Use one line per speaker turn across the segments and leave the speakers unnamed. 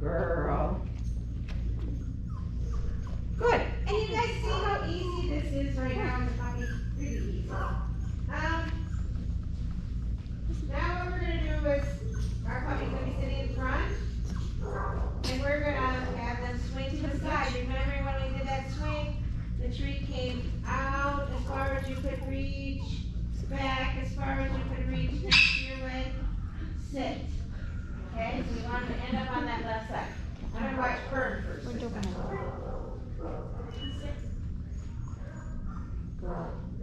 girl. Good. And you guys see how easy this is right now in the puppy? Really easy. Now what we're gonna do is, our puppy's gonna be sitting in front, and we're gonna have them swing to the side. Remember when we did that swing? The treat came out as far as you could reach, back as far as you could reach, next to your leg, sit. Okay, so we want to end up on that left side. I'm gonna watch Fern first.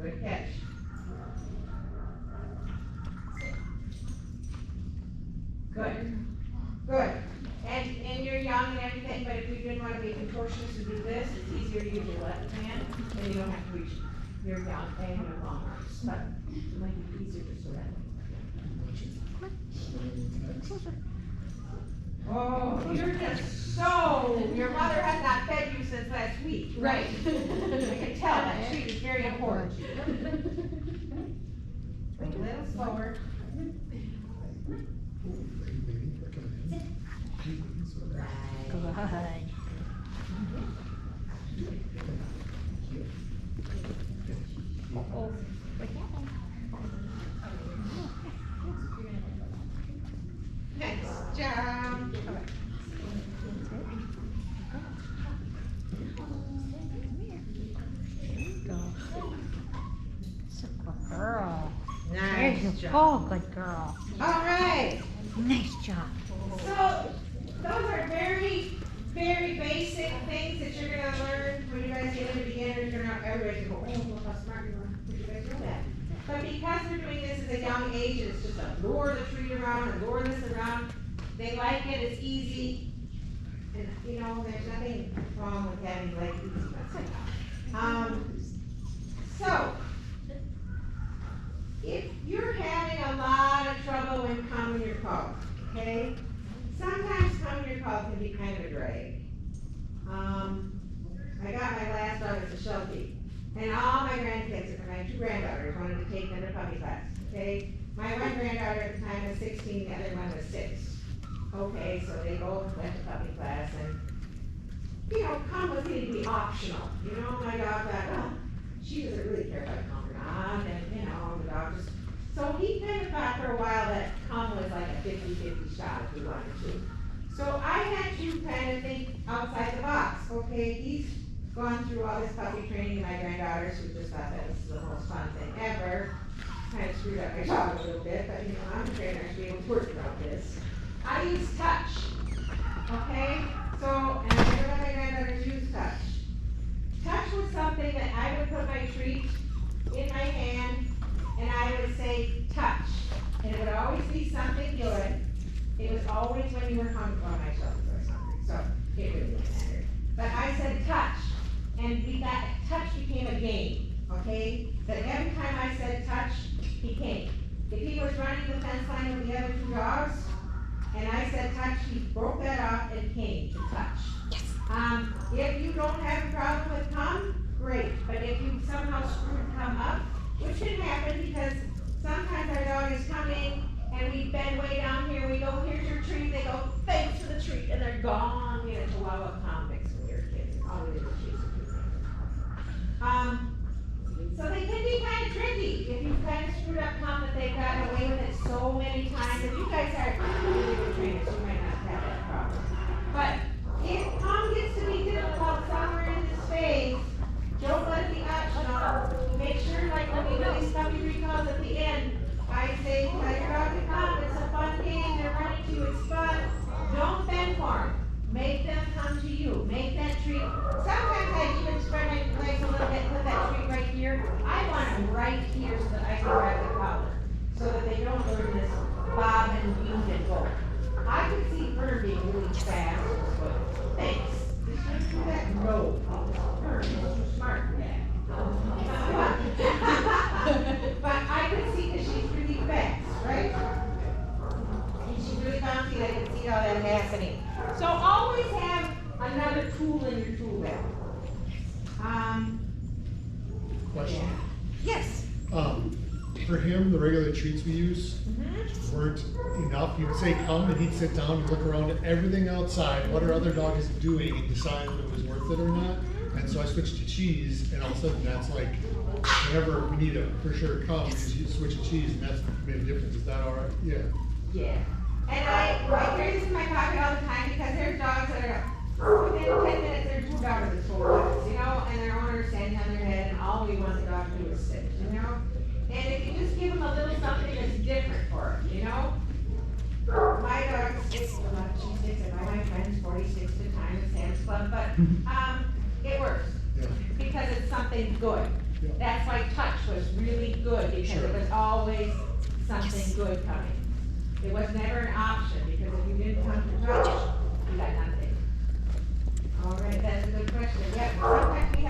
Good catch. Good. Good. And you're young and everything, but if you didn't want to be a contortionist and do this, it's easier to use your left hand, and you don't have to reach your young and your long arms. But it might be easier just so that way. Oh, you're just so, your mother has not fed you since last week. Right. I can tell that treat is very important. A little slower. Nice job.
Girl.
Nice job.
Oh, good girl.
All right.
Nice job.
So those are very, very basic things that you're gonna learn when you guys get into beginners. You're not everybody's gonna go, oh, look how smart you are. Did you guys know that? But because we're doing this at a young age, and it's just a lure the treat around and lure this around. They like it. It's easy, and you know there's nothing wrong with having like easy. So if you're having a lot of trouble when common your call, okay? Sometimes common your call can be kind of a drag. I got my last dog as a Sheltie, and all my grandkids, my two granddaughters, wanted to take them to puppy class, okay? My one granddaughter at the time was 16, the other one was 6. Okay, so they both went to puppy class, and, you know, cum was going to be optional. You know, my dog thought, oh, she doesn't really care about cum or not, and, you know, the dog just, so he kind of thought for a while that cum was like a 50-50 shot if we wanted to. So I had to kind of think outside the box. Okay, he's gone through all this puppy training, and my granddaughters who just thought that was the most fun thing ever. Kind of screwed up my dog a little bit, but you know, I'm a trainer, I should be able to work around this. I use touch, okay? So, and I never let my granddaughters use touch. Touch was something that I would put my treat in my hand, and I would say touch. And it would always be something good. It was always when you were hungry, well, my shelter was hungry, so it really didn't matter. But I said touch, and touch became a game, okay? That every time I said touch, he came. If he was running the fence line with the other 2 dogs, and I said touch, he broke that off and came to touch. Yes. If you don't have a problem with cum, great. But if you somehow screwed cum up, which can happen because sometimes our dog is coming and we bend way down here, we go, here's your treat, they go, thanks for the treat, and they're gone. We had a Chihuahua convicts when we were kids, and all we did was chase them. So they can be kind of tricky if you've kind of screwed up cum that they've gotten away with it so many times. If you guys are really good trainers, you might not have that problem. But if cum gets to be difficult somewhere in this phase, don't let it be optional. Make sure, like when we do these puppy recalls at the end, I say, tell your dog to come, it's a fun game, they're running to you, it's fun. Don't bend for them. Make them come to you. Make that treat. Sometimes I even spread my legs a little bit, put that treat right here. I want them right here so that I can grab the collar, so that they don't learn this bob and weave and go. I could see Fern being really fast, but thanks. Did she do that? No. Fern is too smart for that. But I could see that she's really fast, right? And she's really bouncy, and I can see all that happening. So always have another tool in your tool belt.
Question.
Yes.
How for him, the regular treats we use
Mhm.
weren't enough. You'd say come and he'd sit down and look around at everything outside, what our other dog is doing, and decide if it was worth it or not. And so I switched to cheese, and all of a sudden that's like, whenever we need to for sure come, you switch to cheese, and that's made a difference. Is that all right? Yeah.
Yeah. And I carry this in my pocket all the time because there's dogs that are, within 10 minutes, there's 2 dogs that stole us, you know, and their owner's standing on their head, and all we want the dog to do is sit, you know? And if you just give them a little something that's different for them, you know? My dog sits a lot, she sits at my friend's 46 the time at Sam's Club, but, it works.
Yeah.
Because it's something good.
Yeah.
That's why touch was really good, because
Sure.
it was always something good coming. It was never an option, because if you didn't come to touch, you got nothing. All right, that's a good question. Yeah, sometimes we have